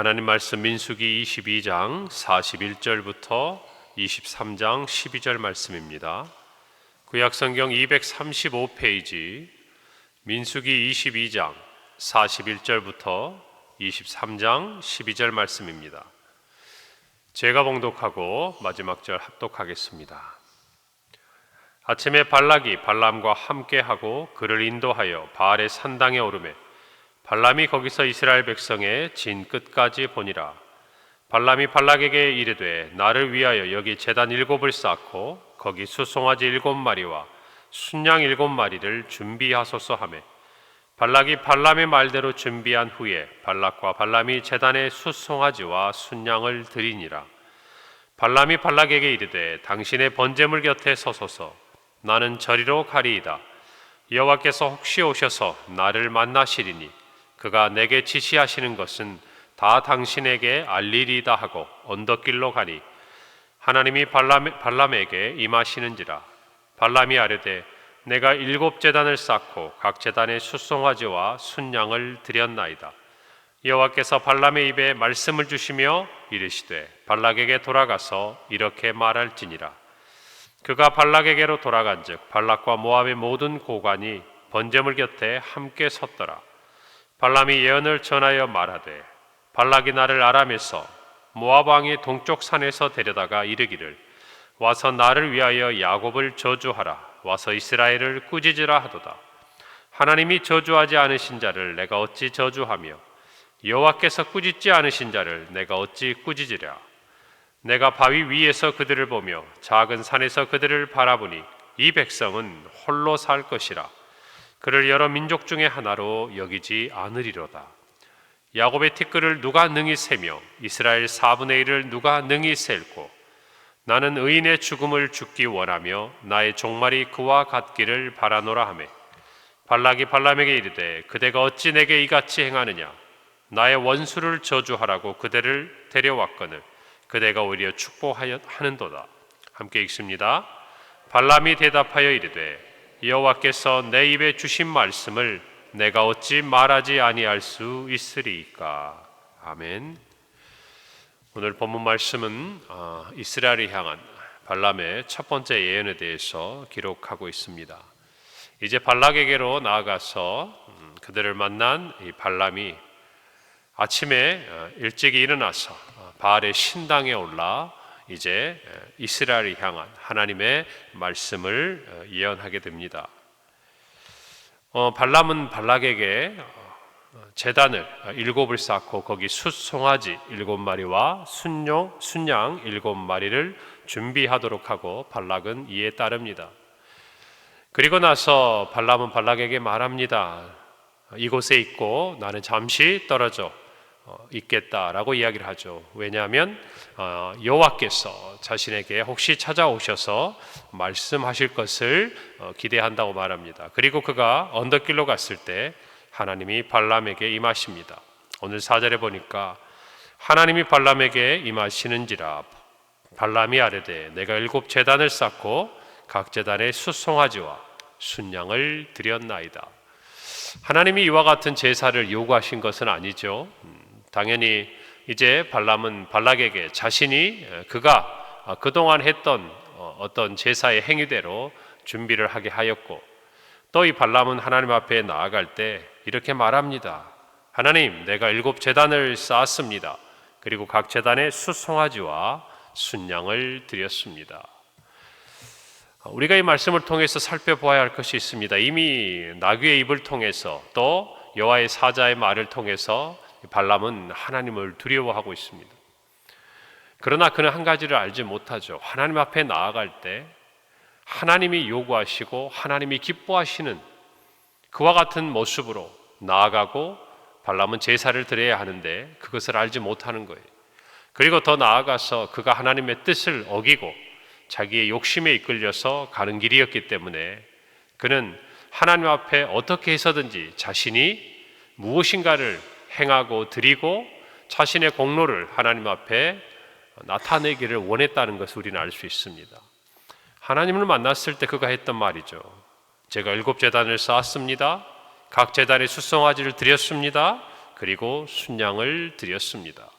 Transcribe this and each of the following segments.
하나님 말씀 민수기 22장 41절부터 23장 12절 말씀입니다. 구약성경 235페이지 민수기 22장 41절부터 23장 12절 말씀입니다. 제가 봉독하고 마지막 절 합독하겠습니다. 아침에 발락이 발람과 함께하고 그를 인도하여 바알의 산당에 오르매 발람이 거기서 이스라엘 백성의 진 끝까지 보니라. 발람이 발락에게 이르되 나를 위하여 여기 제단 7을 쌓고 거기 수송아지 7마리와 순양 7마리를 준비하소서 하매 발락이 발람의 말대로 준비한 후에 발락과 발람이 제단에 수송아지와 순양을 드리니라. 발람이 발락에게 이르되 당신의 번제물 곁에 서소서. 나는 저리로 가리이다. 여호와께서 혹시 오셔서 나를 만나시리니 그가 내게 지시하시는 것은 다 당신에게 알리리다 하고 언덕길로 가니 하나님이 발람에게 임하시는지라. 발람이 아뢰되 내가 7제단을 쌓고 각 제단에 수송아지와 순양을 드렸나이다. 여호와께서 발람의 입에 말씀을 주시며 이르시되 발락에게 돌아가서 이렇게 말할지니라. 그가 발락에게로 돌아간즉 발락과 모압의 모든 고관이 번제물 곁에 함께 섰더라. 발람이 예언을 전하여 말하되 발락이 나를 아람에서 모압 왕의 동쪽 산에서 데려다가 이르기를 와서 나를 위하여 야곱을 저주하라. 와서 이스라엘을 꾸짖으라 하도다. 하나님이 저주하지 않으신 자를 내가 어찌 저주하며 여호와께서 꾸짖지 않으신 자를 내가 어찌 꾸짖으랴. 내가 바위 위에서 그들을 보며 작은 산에서 그들을 바라보니 이 백성은 홀로 살 것이라. 그를 여러 민족 중에 하나로 여기지 않으리로다. 야곱의 티끌을 누가 능히 세며 이스라엘 4분의 1을 누가 능히 셀고 나는 의인의 죽음을 죽기 원하며 나의 종말이 그와 같기를 바라노라 하매 발락이 발람에게 이르되 그대가 어찌 내게 이같이 행하느냐. 나의 원수를 저주하라고 그대를 데려왔거늘 그대가 오히려 축복하는도다. 함께 읽습니다. 발람이 대답하여 이르되 여호와께서 내 입에 주신 말씀을 내가 어찌 말하지 아니할 수 있으리이까. 아멘. 오늘 본문 말씀은 이스라엘을 향한 발람의 첫 번째 예언에 대해서 기록하고 있습니다. 이제 발락에게로 나아가서 그들을 만난 이 발람이 아침에 일찍이 일어나서 바알의 신당에 올라 이제 이스라엘을 향한 하나님의 말씀을 예언하게 됩니다. 발람은 발락에게 제단을 7을 쌓고 거기 숫송아지 7마리와 순양 7마리를 준비하도록 하고 발락은 이에 따릅니다. 그리고 나서 발람은 발락에게 말합니다. 이곳에 있고 나는 잠시 떨어져 있겠다라고 이야기를 하죠. 왜냐하면 여호와께서 자신에게 혹시 찾아오셔서 말씀하실 것을 기대한다고 말합니다. 그리고 그가 언덕길로 갔을 때 하나님이 발람에게 임하십니다. 오늘 4절에 보니까 하나님이 발람에게 임하시는지라. 발람이 아뢰되 내가 7제단을 쌓고 각 제단에 수송아지와 순양을 드렸나이다. 하나님이 이와 같은 제사를 요구하신 것은 아니죠. 당연히 이제 발람은 발락에게 자신이 그가 그동안 했던 어떤 제사의 행위대로 준비를 하게 하였고 또 이 발람은 하나님 앞에 나아갈 때 이렇게 말합니다. 하나님, 내가 7제단을 쌓았습니다. 그리고 각 제단에 수송아지와 순양을 드렸습니다. 우리가 이 말씀을 통해서 살펴보아야 할 것이 있습니다. 이미 나귀의 입을 통해서 또 여호와의 사자의 말을 통해서 발람은 하나님을 두려워하고 있습니다. 그러나 그는 한 가지를 알지 못하죠. 하나님 앞에 나아갈 때 하나님이 요구하시고 하나님이 기뻐하시는 그와 같은 모습으로 나아가고 발람은 제사를 드려야 하는데 그것을 알지 못하는 거예요. 그리고 더 나아가서 그가 하나님의 뜻을 어기고 자기의 욕심에 이끌려서 가는 길이었기 때문에 그는 하나님 앞에 어떻게 해서든지 자신이 무엇인가를 행하고 드리고 자신의 공로를 하나님 앞에 나타내기를 원했다는 것을 우리는 알 수 있습니다. 하나님을 만났을 때 그가 했던 말이죠. 제가 7제단을 쌓았습니다. 각 제단에 수송아지를 드렸습니다. 그리고 순양을 드렸습니다.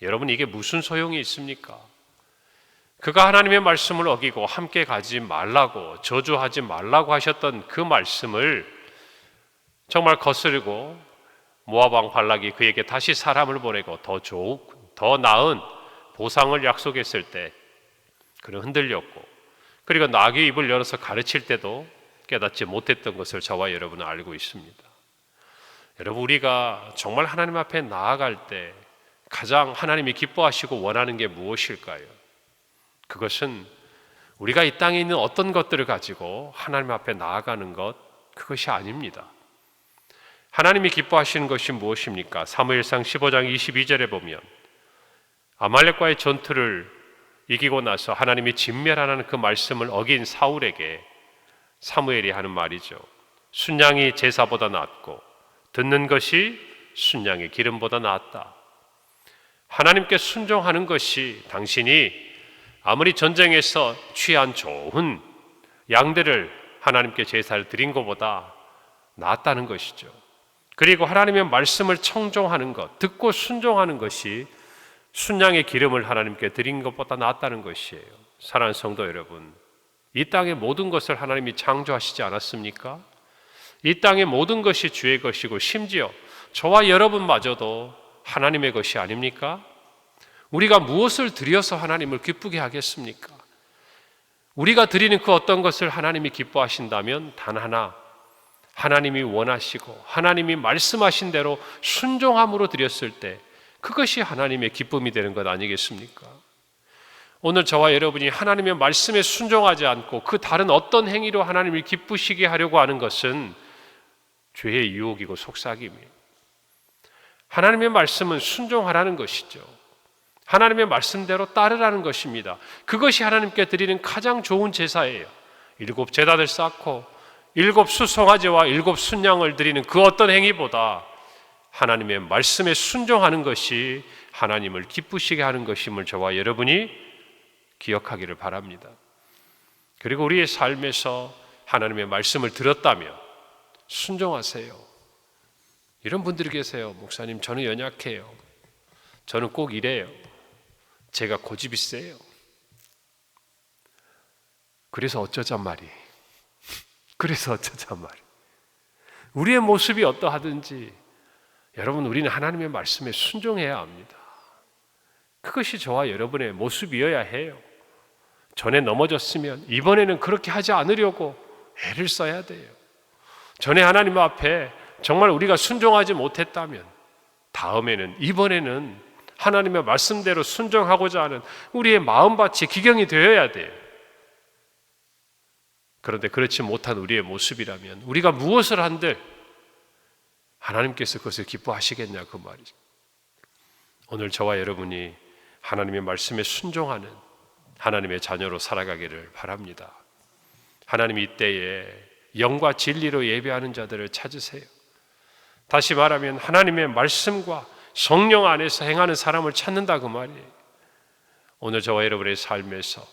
여러분, 이게 무슨 소용이 있습니까? 그가 하나님의 말씀을 어기고 함께 가지 말라고, 저주하지 말라고 하셨던 그 말씀을 정말 거스르고 모압 왕 발락이 그에게 다시 사람을 보내고 더 나은 보상을 약속했을 때 그는 흔들렸고, 그리고 나귀 입을 열어서 가르칠 때도 깨닫지 못했던 것을 저와 여러분은 알고 있습니다. 여러분, 우리가 정말 하나님 앞에 나아갈 때 가장 하나님이 기뻐하시고 원하는 게 무엇일까요? 그것은 우리가 이 땅에 있는 어떤 것들을 가지고 하나님 앞에 나아가는 것, 그것이 아닙니다. 하나님이 기뻐하시는 것이 무엇입니까? 사무엘상 15장 22절에 보면 아말렉과의 전투를 이기고 나서 하나님이 진멸하라는 그 말씀을 어긴 사울에게 사무엘이 하는 말이죠. 순양이 제사보다 낫고 듣는 것이 순양의 기름보다 낫다. 하나님께 순종하는 것이 당신이 아무리 전쟁에서 취한 좋은 양들을 하나님께 제사를 드린 것보다 낫다는 것이죠. 그리고 하나님의 말씀을 청종하는 것, 듣고 순종하는 것이 순양의 기름을 하나님께 드린 것보다 낫다는 것이에요. 사랑하는 성도 여러분, 이 땅의 모든 것을 하나님이 창조하시지 않았습니까? 이 땅의 모든 것이 주의 것이고 심지어 저와 여러분마저도 하나님의 것이 아닙니까? 우리가 무엇을 드려서 하나님을 기쁘게 하겠습니까? 우리가 드리는 그 어떤 것을 하나님이 기뻐하신다면 단 하나, 하나님이 원하시고 하나님이 말씀하신 대로 순종함으로 드렸을 때 그것이 하나님의 기쁨이 되는 것 아니겠습니까? 오늘 저와 여러분이 하나님의 말씀에 순종하지 않고 그 다른 어떤 행위로 하나님을 기쁘시게 하려고 하는 것은 죄의 유혹이고 속삭임이에요. 하나님의 말씀은 순종하라는 것이죠. 하나님의 말씀대로 따르라는 것입니다. 그것이 하나님께 드리는 가장 좋은 제사예요. 7 제단을 쌓고 7 수송아지와 7 순양을 드리는 그 어떤 행위보다 하나님의 말씀에 순종하는 것이 하나님을 기쁘시게 하는 것임을 저와 여러분이 기억하기를 바랍니다. 그리고 우리의 삶에서 하나님의 말씀을 들었다면 순종하세요. 이런 분들이 계세요. 목사님, 저는 연약해요. 저는 꼭 이래요. 제가 고집이 세요. 그래서 어쩌잔 말이에요. 그래서 어쩌잔 말이에요. 우리의 모습이 어떠하든지 여러분, 우리는 하나님의 말씀에 순종해야 합니다. 그것이 저와 여러분의 모습이어야 해요. 전에 넘어졌으면 이번에는 그렇게 하지 않으려고 애를 써야 돼요. 전에 하나님 앞에 정말 우리가 순종하지 못했다면 이번에는 하나님의 말씀대로 순종하고자 하는 우리의 마음밭이 기경이 되어야 돼요. 그런데 그렇지 못한 우리의 모습이라면 우리가 무엇을 한들 하나님께서 그것을 기뻐하시겠냐, 그 말이죠. 오늘 저와 여러분이 하나님의 말씀에 순종하는 하나님의 자녀로 살아가기를 바랍니다. 하나님 이때에 영과 진리로 예배하는 자들을 찾으세요. 다시 말하면 하나님의 말씀과 성령 안에서 행하는 사람을 찾는다, 그 말이에요. 오늘 저와 여러분의 삶에서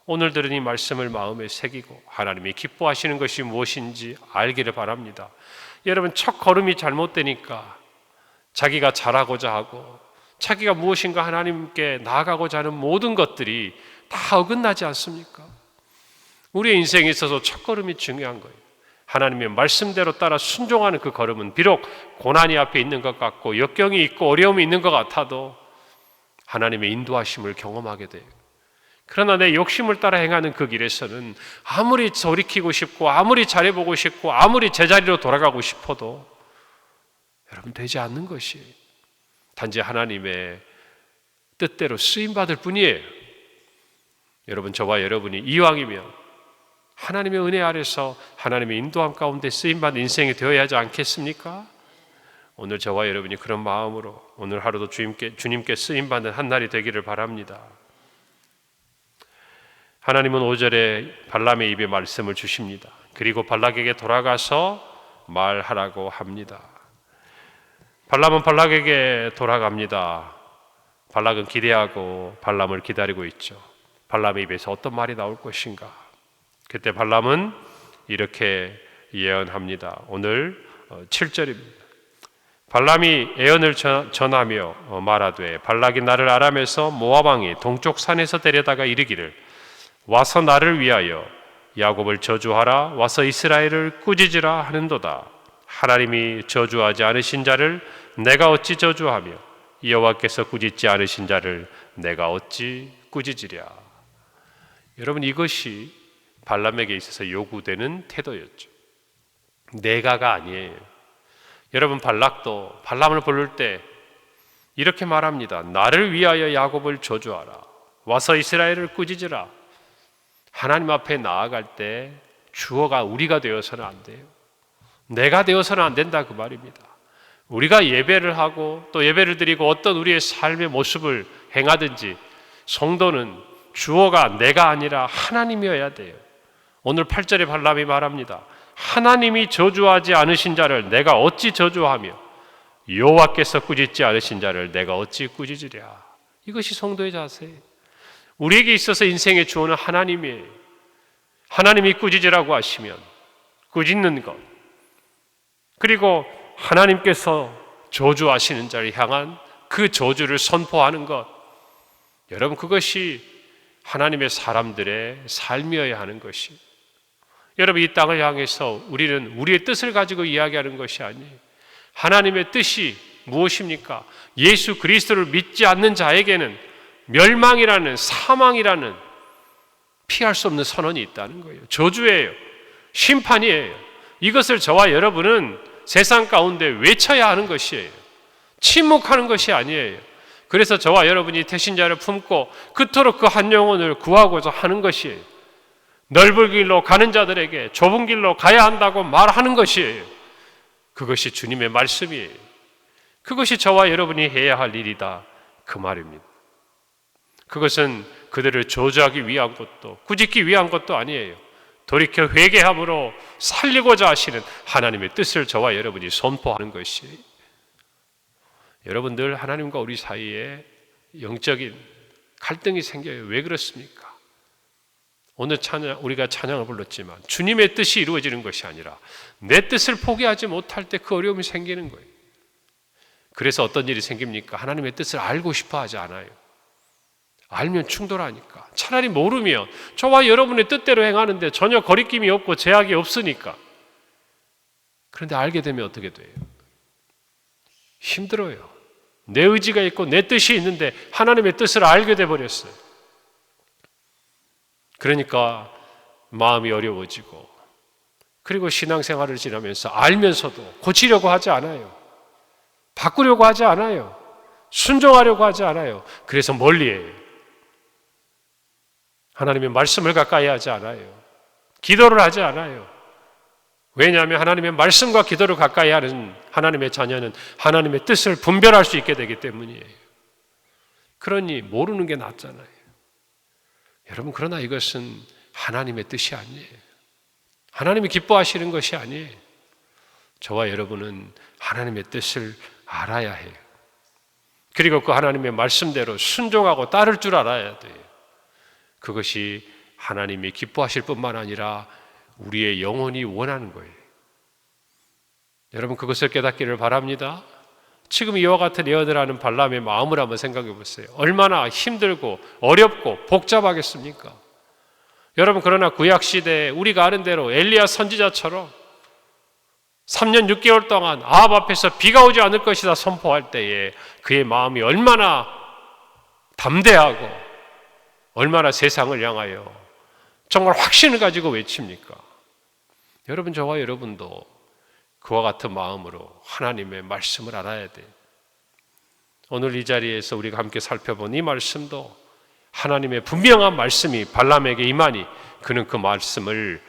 오늘 들은 이 말씀을 마음에 새기고 하나님이 기뻐하시는 것이 무엇인지 알기를 바랍니다. 여러분, 첫 걸음이 잘못되니까 자기가 잘하고자 하고 자기가 무엇인가 하나님께 나아가고자 하는 모든 것들이 다 어긋나지 않습니까? 우리의 인생에 있어서 첫 걸음이 중요한 거예요. 하나님의 말씀대로 따라 순종하는 그 걸음은 비록 고난이 앞에 있는 것 같고 역경이 있고 어려움이 있는 것 같아도 하나님의 인도하심을 경험하게 돼요. 그러나 내 욕심을 따라 행하는 그 길에서는 아무리 돌이키고 싶고 아무리 잘해보고 싶고 아무리 제자리로 돌아가고 싶어도 여러분 되지 않는 것이에요. 단지 하나님의 뜻대로 쓰임받을 뿐이에요. 여러분, 저와 여러분이 이왕이면 하나님의 은혜 아래서 하나님의 인도함 가운데 쓰임받는 인생이 되어야 하지 않겠습니까? 오늘 저와 여러분이 그런 마음으로 오늘 하루도 주님께 쓰임받는 한 날이 되기를 바랍니다. 하나님은 5절에 발람의 입에 말씀을 주십니다. 그리고 발락에게 돌아가서 말하라고 합니다. 발람은 발락에게 돌아갑니다. 발락은 기대하고 발람을 기다리고 있죠. 발람의 입에서 어떤 말이 나올 것인가? 그때 발람은 이렇게 예언합니다. 오늘 7절입니다. 발람이 애언을 전하며 말하되 발락이 나를 아람에서 모압 왕이 동쪽 산에서 데려다가 이르기를 와서 나를 위하여 야곱을 저주하라 와서 이스라엘을 꾸짖으라 하는도다. 하나님이 저주하지 않으신 자를 내가 어찌 저주하며 여호와께서 꾸짖지 않으신 자를 내가 어찌 꾸짖으랴. 여러분, 이것이 발람에게 있어서 요구되는 태도였죠. 내가가 아니에요. 여러분, 발락도 발람을 부를 때 이렇게 말합니다. 나를 위하여 야곱을 저주하라 와서 이스라엘을 꾸짖으라. 하나님 앞에 나아갈 때 주어가 우리가 되어서는 안 돼요. 내가 되어서는 안 된다 그 말입니다. 우리가 예배를 하고 또 예배를 드리고 어떤 우리의 삶의 모습을 행하든지 성도는 주어가 내가 아니라 하나님이어야 돼요. 오늘 8절에 발람이 말합니다. 하나님이 저주하지 않으신 자를 내가 어찌 저주하며 여호와께서 꾸짖지 않으신 자를 내가 어찌 꾸짖으랴. 이것이 성도의 자세예요. 우리에게 있어서 인생의 주어는 하나님이에요. 하나님이 꾸짖으라고 하시면 꾸짖는 것, 그리고 하나님께서 저주하시는 자를 향한 그 저주를 선포하는 것, 여러분, 그것이 하나님의 사람들의 삶이어야 하는 것이, 여러분, 이 땅을 향해서 우리는 우리의 뜻을 가지고 이야기하는 것이 아니에요. 하나님의 뜻이 무엇입니까? 예수 그리스도를 믿지 않는 자에게는 멸망이라는, 사망이라는 피할 수 없는 선언이 있다는 거예요. 저주예요. 심판이에요. 이것을 저와 여러분은 세상 가운데 외쳐야 하는 것이에요. 침묵하는 것이 아니에요. 그래서 저와 여러분이 태신자를 품고 그토록 그 한 영혼을 구하고자 하는 것이에요. 넓은 길로 가는 자들에게 좁은 길로 가야 한다고 말하는 것이에요. 그것이 주님의 말씀이에요. 그것이 저와 여러분이 해야 할 일이다 그 말입니다. 그것은 그들을 저주하기 위한 것도 꾸짖기 위한 것도 아니에요. 돌이켜 회개함으로 살리고자 하시는 하나님의 뜻을 저와 여러분이 선포하는 것이에요. 여러분, 늘 하나님과 우리 사이에 영적인 갈등이 생겨요. 왜 그렇습니까? 오늘 우리가 찬양을 불렀지만 주님의 뜻이 이루어지는 것이 아니라 내 뜻을 포기하지 못할 때 그 어려움이 생기는 거예요. 그래서 어떤 일이 생깁니까? 하나님의 뜻을 알고 싶어 하지 않아요. 알면 충돌하니까. 차라리 모르면 저와 여러분의 뜻대로 행하는데 전혀 거리낌이 없고 제약이 없으니까. 그런데 알게 되면 어떻게 돼요? 힘들어요. 내 의지가 있고 내 뜻이 있는데 하나님의 뜻을 알게 돼버렸어요. 그러니까 마음이 어려워지고, 그리고 신앙생활을 지나면서 알면서도 고치려고 하지 않아요. 바꾸려고 하지 않아요. 순종하려고 하지 않아요. 그래서 멀리해요. 하나님의 말씀을 가까이 하지 않아요. 기도를 하지 않아요. 왜냐하면 하나님의 말씀과 기도를 가까이 하는 하나님의 자녀는 하나님의 뜻을 분별할 수 있게 되기 때문이에요. 그러니 모르는 게 낫잖아요. 여러분, 그러나 이것은 하나님의 뜻이 아니에요. 하나님이 기뻐하시는 것이 아니에요. 저와 여러분은 하나님의 뜻을 알아야 해요. 그리고 그 하나님의 말씀대로 순종하고 따를 줄 알아야 돼요. 그것이 하나님이 기뻐하실 뿐만 아니라 우리의 영혼이 원하는 거예요. 여러분, 그것을 깨닫기를 바랍니다. 지금 이와 같은 예언을 하는 발람의 마음을 한번 생각해 보세요. 얼마나 힘들고 어렵고 복잡하겠습니까? 여러분, 그러나 구약시대에 우리가 아는 대로 엘리야 선지자처럼 3년 6개월 동안 아합 앞에서 비가 오지 않을 것이다 선포할 때에 그의 마음이 얼마나 담대하고 얼마나 세상을 향하여 정말 확신을 가지고 외칩니까? 여러분, 저와 여러분도 그와 같은 마음으로 하나님의 말씀을 알아야 돼요. 오늘 이 자리에서 우리가 함께 살펴본 이 말씀도 하나님의 분명한 말씀이 발람에게 임하니 그는 그 말씀을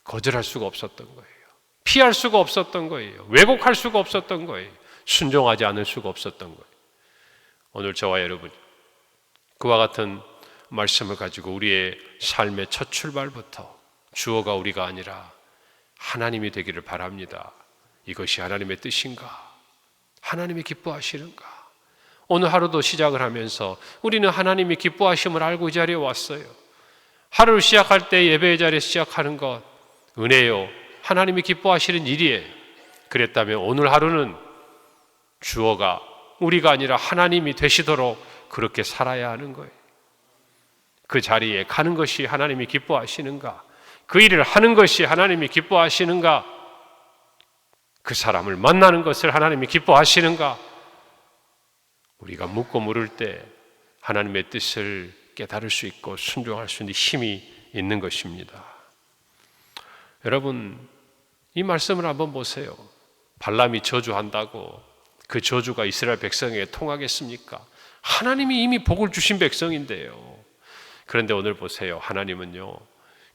거절할 수가 없었던 거예요. 피할 수가 없었던 거예요. 왜곡할 수가 없었던 거예요. 순종하지 않을 수가 없었던 거예요. 오늘 저와 여러분, 그와 같은 말씀을 가지고 우리의 삶의 첫 출발부터 주어가 우리가 아니라 하나님이 되기를 바랍니다. 이것이 하나님의 뜻인가? 하나님이 기뻐하시는가? 오늘 하루도 시작을 하면서 우리는 하나님이 기뻐하심을 알고 이 자리에 왔어요. 하루를 시작할 때 예배의 자리에 시작하는 것 은혜요. 하나님이 기뻐하시는 일이에요. 그랬다면 오늘 하루는 주어가 우리가 아니라 하나님이 되시도록 그렇게 살아야 하는 거예요. 그 자리에 가는 것이 하나님이 기뻐하시는가? 그 일을 하는 것이 하나님이 기뻐하시는가? 그 사람을 만나는 것을 하나님이 기뻐하시는가? 우리가 묻고 물을 때 하나님의 뜻을 깨달을 수 있고 순종할 수 있는 힘이 있는 것입니다. 여러분, 이 말씀을 한번 보세요. 발람이 저주한다고 그 저주가 이스라엘 백성에게 통하겠습니까? 하나님이 이미 복을 주신 백성인데요. 그런데 오늘 보세요. 하나님은요,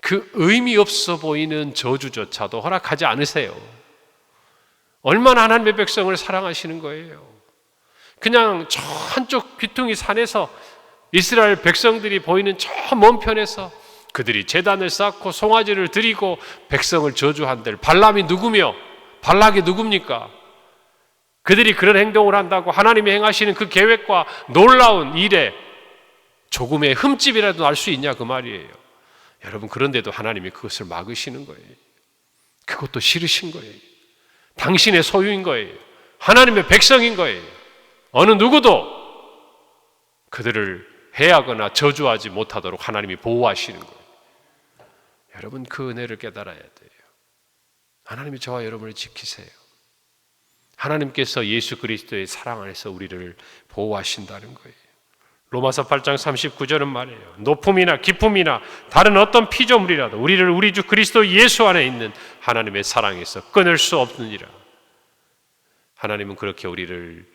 그 의미 없어 보이는 저주조차도 허락하지 않으세요. 얼마나 하나님의 백성을 사랑하시는 거예요. 그냥 저 한쪽 귀퉁이 산에서 이스라엘 백성들이 보이는 저 먼 편에서 그들이 제단을 쌓고 송아지를 드리고 백성을 저주한들 발람이 누구며 발락이 누굽니까? 그들이 그런 행동을 한다고 하나님이 행하시는 그 계획과 놀라운 일에 조금의 흠집이라도 날 수 있냐 그 말이에요. 여러분, 그런데도 하나님이 그것을 막으시는 거예요. 그것도 싫으신 거예요. 당신의 소유인 거예요. 하나님의 백성인 거예요. 어느 누구도 그들을 해하거나 저주하지 못하도록 하나님이 보호하시는 거예요. 여러분, 그 은혜를 깨달아야 돼요. 하나님이 저와 여러분을 지키세요. 하나님께서 예수 그리스도의 사랑 안에서 우리를 보호하신다는 거예요. 로마서 8장 39절은 말해요. 높음이나 깊음이나 다른 어떤 피조물이라도 우리를 우리 주 그리스도 예수 안에 있는 하나님의 사랑에서 끊을 수 없느니라. 하나님은 그렇게 우리를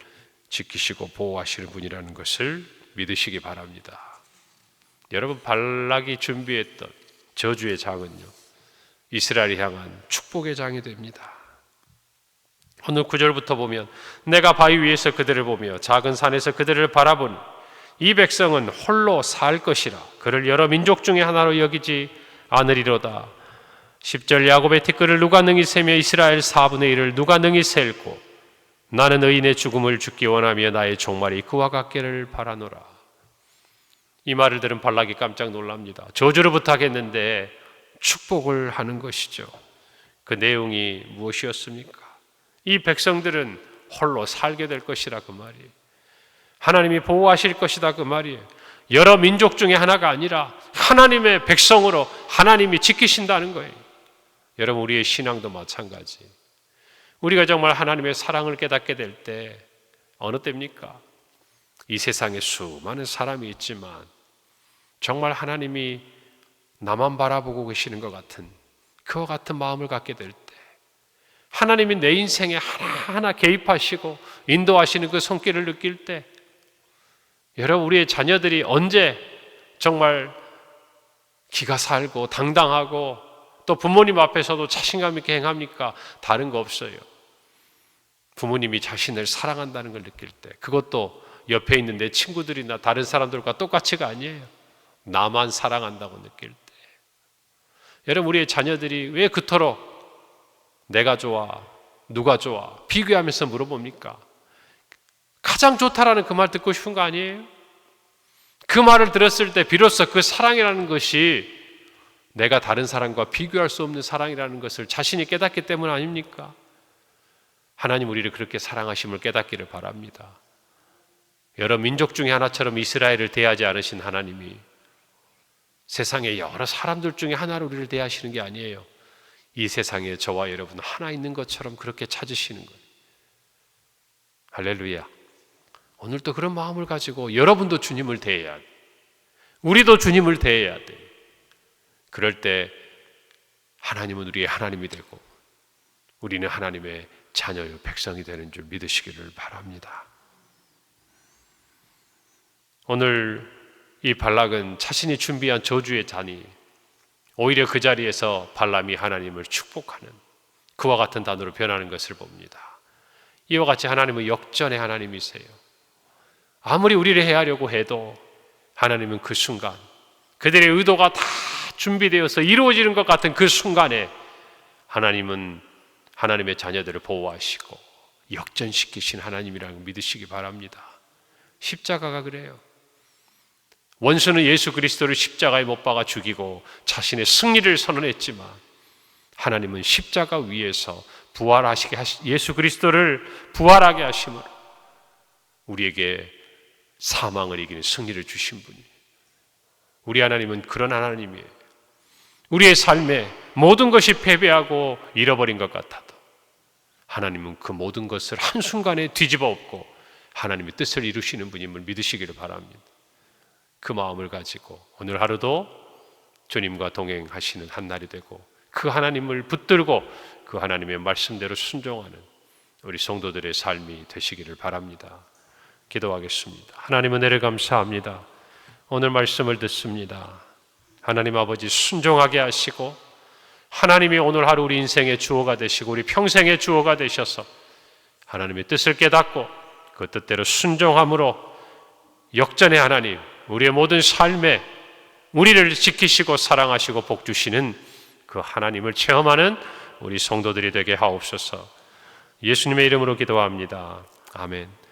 지키시고 보호하시는 분이라는 것을 믿으시기 바랍니다. 여러분, 발락이 준비했던 저주의 장은요, 이스라엘이 향한 축복의 장이 됩니다. 오늘 9절부터 보면 내가 바위 위에서 그들을 보며 작은 산에서 그들을 바라보니 이 백성은 홀로 살 것이라 그를 여러 민족 중에 하나로 여기지 않으리로다. 10절 야곱의 티끌을 누가 능히 세며 이스라엘 4분의 1을 누가 능히 셀고 나는 의인의 죽음을 죽기 원하며 나의 종말이 그와 같기를 바라노라. 이 말을 들은 발락이 깜짝 놀랍니다. 저주를 부탁했는데 축복을 하는 것이죠. 그 내용이 무엇이었습니까? 이 백성들은 홀로 살게 될 것이라 그 말이에요. 하나님이 보호하실 것이다 그 말이에요. 여러 민족 중에 하나가 아니라 하나님의 백성으로 하나님이 지키신다는 거예요. 여러분, 우리의 신앙도 마찬가지. 우리가 정말 하나님의 사랑을 깨닫게 될 때 어느 때입니까? 이 세상에 수많은 사람이 있지만 정말 하나님이 나만 바라보고 계시는 것 같은 그와 같은 마음을 갖게 될 때, 하나님이 내 인생에 하나하나 개입하시고 인도하시는 그 손길을 느낄 때, 여러분, 우리의 자녀들이 언제 정말 기가 살고 당당하고 또 부모님 앞에서도 자신감 있게 행합니까? 다른 거 없어요. 부모님이 자신을 사랑한다는 걸 느낄 때, 그것도 옆에 있는 내 친구들이나 다른 사람들과 똑같이가 아니에요. 나만 사랑한다고 느낄 때. 여러분, 우리의 자녀들이 왜 그토록 내가 좋아, 누가 좋아 비교하면서 물어봅니까? 가장 좋다라는 그 말 듣고 싶은 거 아니에요? 그 말을 들었을 때 비로소 그 사랑이라는 것이 내가 다른 사람과 비교할 수 없는 사랑이라는 것을 자신이 깨닫기 때문 아닙니까? 하나님 우리를 그렇게 사랑하심을 깨닫기를 바랍니다. 여러 민족 중에 하나처럼 이스라엘을 대하지 않으신 하나님이 세상의 여러 사람들 중에 하나로 우리를 대하시는 게 아니에요. 이 세상에 저와 여러분 하나 있는 것처럼 그렇게 찾으시는 거예요. 할렐루야. 오늘도 그런 마음을 가지고 여러분도 주님을 대해야 돼. 우리도 주님을 대해야 돼. 그럴 때 하나님은 우리의 하나님이 되고 우리는 하나님의 자녀요 백성이 되는 줄 믿으시기를 바랍니다. 오늘 이 발락은 자신이 준비한 저주의 잔이 오히려 그 자리에서 발람이 하나님을 축복하는 그와 같은 단어로 변하는 것을 봅니다. 이와 같이 하나님은 역전의 하나님이세요. 아무리 우리를 해하려고 해도 하나님은 그 순간 그들의 의도가 다 준비되어서 이루어지는 것 같은 그 순간에 하나님은 하나님의 자녀들을 보호하시고 역전시키신 하나님이라는 걸 믿으시기 바랍니다. 십자가가 그래요. 원수는 예수 그리스도를 십자가에 못 박아 죽이고 자신의 승리를 선언했지만 하나님은 십자가 위에서 부활하시게 예수 그리스도를 부활하게 하심으로 우리에게 사망을 이기는 승리를 주신 분이에요. 우리 하나님은 그런 하나님이에요. 우리의 삶에 모든 것이 패배하고 잃어버린 것 같아도 하나님은 그 모든 것을 한순간에 뒤집어 엎고 하나님의 뜻을 이루시는 분임을 믿으시기를 바랍니다. 그 마음을 가지고 오늘 하루도 주님과 동행하시는 한 날이 되고 그 하나님을 붙들고 그 하나님의 말씀대로 순종하는 우리 성도들의 삶이 되시기를 바랍니다. 기도하겠습니다. 하나님 은혜를 감사합니다. 오늘 말씀을 듣습니다. 하나님 아버지 순종하게 하시고 하나님이 오늘 하루 우리 인생의 주어가 되시고 우리 평생의 주어가 되셔서 하나님의 뜻을 깨닫고 그 뜻대로 순종함으로 역전의 하나님, 우리의 모든 삶에 우리를 지키시고 사랑하시고 복주시는 그 하나님을 체험하는 우리 성도들이 되게 하옵소서. 예수님의 이름으로 기도합니다. 아멘.